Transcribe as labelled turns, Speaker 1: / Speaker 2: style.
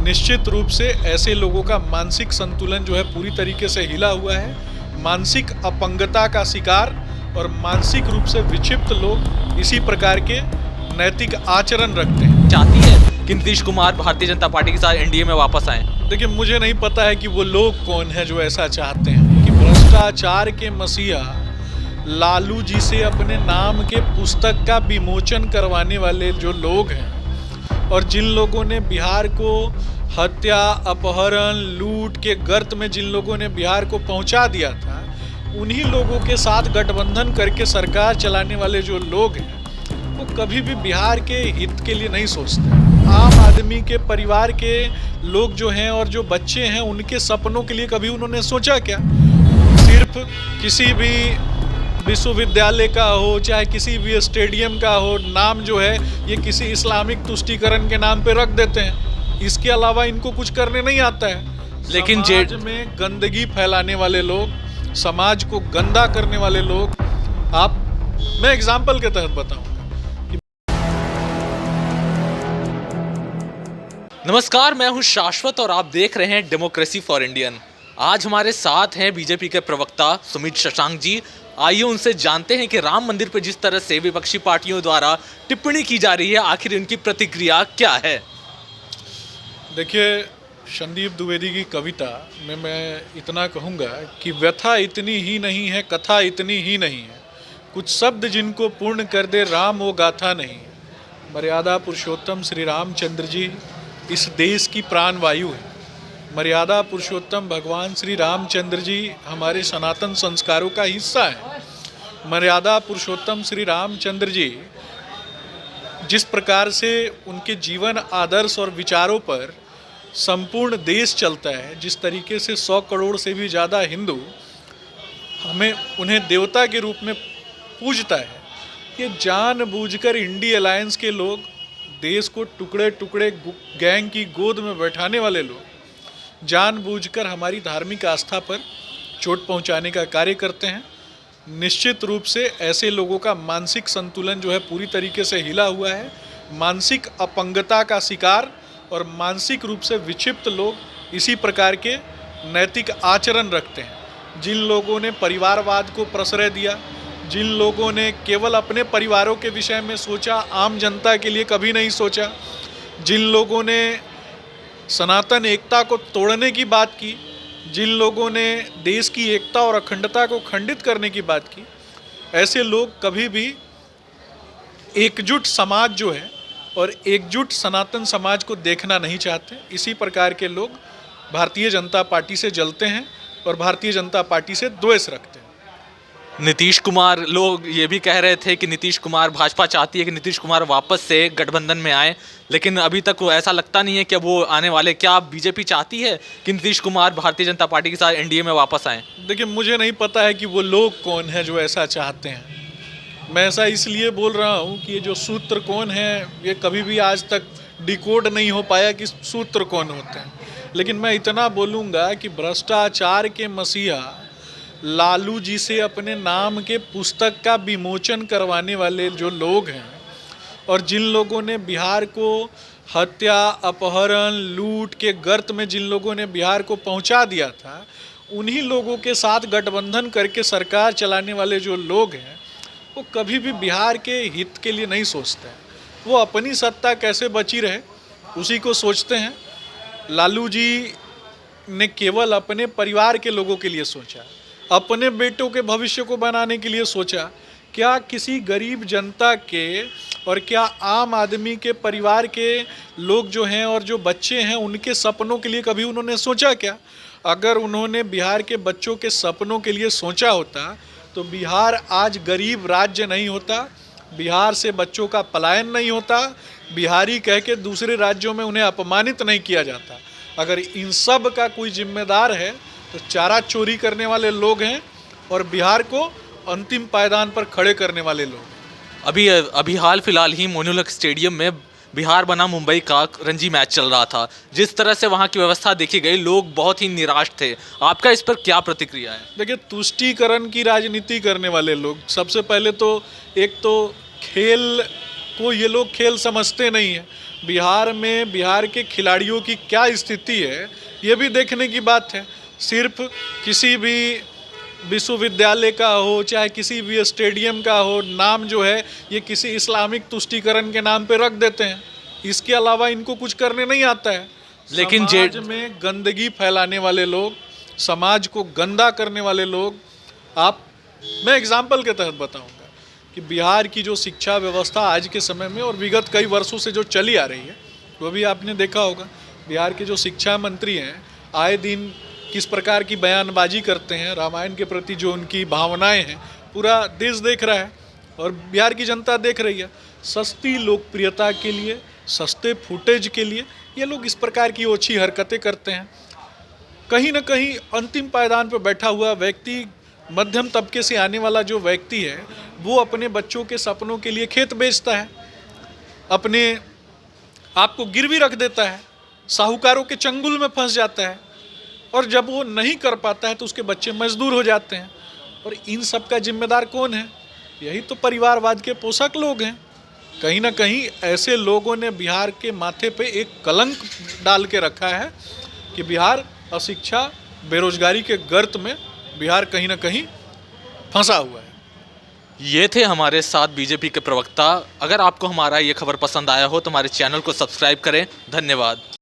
Speaker 1: निश्चित रूप से ऐसे लोगों का मानसिक संतुलन जो है पूरी तरीके से हिला हुआ है। मानसिक अपंगता का शिकार और मानसिक रूप से विक्षिप्त लोग इसी प्रकार के नैतिक आचरण रखते हैं।
Speaker 2: चाहती है कि नीतीश कुमार भारतीय जनता पार्टी के साथ एनडीए में वापस आए।
Speaker 1: देखिए, मुझे नहीं पता है कि वो लोग कौन है जो ऐसा चाहते हैं कि भ्रष्टाचार के मसीहा लालू जी से अपने नाम के पुस्तक का विमोचन करवाने वाले जो लोग हैं और जिन लोगों ने बिहार को हत्या, अपहरण, लूट के गर्त में जिन लोगों ने बिहार को पहुंचा दिया था, उन्हीं लोगों के साथ गठबंधन करके सरकार चलाने वाले जो लोग हैं वो कभी भी बिहार के हित के लिए नहीं सोचते। आम आदमी के परिवार के लोग जो हैं और जो बच्चे हैं उनके सपनों के लिए कभी उन्होंने सोचा क्या? सिर्फ किसी भी विश्वविद्यालय का हो चाहे किसी भी स्टेडियम का हो, नाम जो है ये किसी इस्लामिक तुष्टीकरण के नाम पे रख देते हैं। इसके अलावा इनको कुछ करने नहीं आता है।
Speaker 2: लेकिन
Speaker 1: समाज में गंदगी फैलाने वाले लोग, समाज को गंदा करने वाले लोग, मैं एग्जाम्पल के तहत बताऊंगा।
Speaker 2: नमस्कार, मैं हूं शाश्वत और आप देख रहे हैं डेमोक्रेसी फॉर इंडियन। आज हमारे साथ हैं बीजेपी के प्रवक्ता सुमित शशांक जी। आइए उनसे जानते हैं कि राम मंदिर पर जिस तरह से विपक्षी पार्टियों द्वारा टिप्पणी की जा रही है, आखिर उनकी प्रतिक्रिया क्या है।
Speaker 1: देखिए, संदीप द्विवेदी की कविता में मैं इतना कहूँगा कि व्यथा इतनी ही नहीं है, कथा इतनी ही नहीं है, कुछ शब्द जिनको पूर्ण कर दे राम वो गाथा नहीं। मर्यादा पुरुषोत्तम श्री रामचंद्र जी इस देश की प्राण वायु है। मर्यादा पुरुषोत्तम भगवान श्री रामचंद्र जी हमारे सनातन संस्कारों का हिस्सा है। मर्यादा पुरुषोत्तम श्री रामचंद्र जी जिस प्रकार से उनके जीवन, आदर्श और विचारों पर संपूर्ण देश चलता है, जिस तरीके से 100 करोड़ से भी ज़्यादा हिंदू उन्हें देवता के रूप में पूजता है, ये जानबूझकर इंडी अलायंस के लोग, देश को टुकड़े टुकड़े गैंग की गोद में बैठाने वाले लोग जानबूझकर हमारी धार्मिक आस्था पर चोट पहुंचाने का कार्य करते हैं। निश्चित रूप से ऐसे लोगों का मानसिक संतुलन जो है पूरी तरीके से हिला हुआ है। मानसिक अपंगता का शिकार और मानसिक रूप से विक्षिप्त लोग इसी प्रकार के नैतिक आचरण रखते हैं। जिन लोगों ने परिवारवाद को प्रश्रय दिया, जिन लोगों ने केवल अपने परिवारों के विषय में सोचा, आम जनता के लिए कभी नहीं सोचा, जिन लोगों ने सनातन एकता को तोड़ने की बात की, जिन लोगों ने देश की एकता और अखंडता को खंडित करने की बात की, ऐसे लोग कभी भी एकजुट समाज जो है और एकजुट सनातन समाज को देखना नहीं चाहते। इसी प्रकार के लोग भारतीय जनता पार्टी से जलते हैं और भारतीय जनता पार्टी से द्वेष रखते हैं।
Speaker 2: नीतीश कुमार, लोग ये भी कह रहे थे कि नीतीश कुमार, भाजपा चाहती है कि नीतीश कुमार वापस से गठबंधन में आए, लेकिन अभी तक वो ऐसा लगता नहीं है कि वो आने वाले। क्या बीजेपी चाहती है कि नीतीश कुमार भारतीय जनता पार्टी के साथ एनडीए में वापस आए? देखिए,
Speaker 1: मुझे नहीं पता है कि वो लोग कौन है जो ऐसा चाहते हैं। मैं ऐसा इसलिए बोल रहा हूँ कि ये जो सूत्र कौन है ये कभी भी आज तक डिकोड नहीं हो पाया कि सूत्र कौन होते हैं। लेकिन मैं इतना बोलूँगा कि भ्रष्टाचार के मसीहा लालू जी से अपने नाम के पुस्तक का विमोचन करवाने वाले जो लोग हैं और जिन लोगों ने बिहार को हत्या, अपहरण, लूट के गर्त में जिन लोगों ने बिहार को पहुंचा दिया था, उन्हीं लोगों के साथ गठबंधन करके सरकार चलाने वाले जो लोग हैं वो कभी भी बिहार के हित के लिए नहीं सोचते हैं। वो अपनी सत्ता कैसे बची रहे उसी को सोचते हैं। लालू जी ने केवल अपने परिवार के लोगों के लिए सोचा, अपने बेटों के भविष्य को बनाने के लिए सोचा। क्या किसी गरीब जनता के और क्या आम आदमी के परिवार के लोग जो हैं और जो बच्चे हैं उनके सपनों के लिए कभी उन्होंने सोचा क्या? अगर उन्होंने बिहार के बच्चों के सपनों के लिए सोचा होता तो बिहार आज गरीब राज्य नहीं होता, बिहार से बच्चों का पलायन नहीं होता, बिहारी कह के दूसरे राज्यों में उन्हें अपमानित नहीं किया जाता। अगर इन सब का कोई जिम्मेदार है तो चारा चोरी करने वाले लोग हैं और बिहार को अंतिम पायदान पर खड़े करने वाले लोग।
Speaker 2: अभी हाल फिलहाल ही मोइनुलहक स्टेडियम में बिहार बना मुंबई का रणजी मैच चल रहा था। जिस तरह से वहां की व्यवस्था देखी गई, लोग बहुत ही निराश थे। आपका इस पर क्या प्रतिक्रिया है?
Speaker 1: देखिए, तुष्टीकरण की राजनीति करने वाले लोग, सबसे पहले तो एक तो खेल को ये लोग खेल समझते नहीं हैं। बिहार में बिहार के खिलाड़ियों की क्या स्थिति है, ये भी देखने की बात है। सिर्फ किसी भी विश्वविद्यालय का हो, चाहे किसी भी स्टेडियम का हो, नाम जो है ये किसी इस्लामिक तुष्टीकरण के नाम पे रख देते हैं। इसके अलावा इनको कुछ करने नहीं आता है।
Speaker 2: लेकिन
Speaker 1: समाज में गंदगी फैलाने वाले लोग, समाज को गंदा करने वाले लोग, मैं एग्जाम्पल के तहत बताऊंगा कि बिहार की जो शिक्षा व्यवस्था आज के समय में और विगत कई वर्षों से जो चली आ रही है, वो भी आपने देखा होगा। बिहार के जो शिक्षा मंत्री हैं, आए दिन किस प्रकार की बयानबाजी करते हैं, रामायण के प्रति जो उनकी भावनाएं हैं, पूरा देश देख रहा है और बिहार की जनता देख रही है। सस्ती लोकप्रियता के लिए, सस्ते फुटेज के लिए ये लोग इस प्रकार की ओछी हरकतें करते हैं। कहीं ना कहीं अंतिम पायदान पर बैठा हुआ व्यक्ति, मध्यम तबके से आने वाला जो व्यक्ति है, वो अपने बच्चों के सपनों के लिए खेत बेचता है, अपने आप को गिरवी रख देता है, साहूकारों के चंगुल में फंस जाता है और जब वो नहीं कर पाता है तो उसके बच्चे मजदूर हो जाते हैं। और इन सब का जिम्मेदार कौन है? यही तो परिवारवाद के पोषक लोग हैं। कहीं ना कहीं ऐसे लोगों ने बिहार के माथे पे एक कलंक डाल के रखा है कि बिहार अशिक्षा, बेरोजगारी के गर्त में बिहार कहीं ना कहीं फंसा हुआ है।
Speaker 2: ये थे हमारे साथ बीजेपी के प्रवक्ता। अगर आपको हमारा ये खबर पसंद आया हो तो हमारे चैनल को सब्सक्राइब करें। धन्यवाद।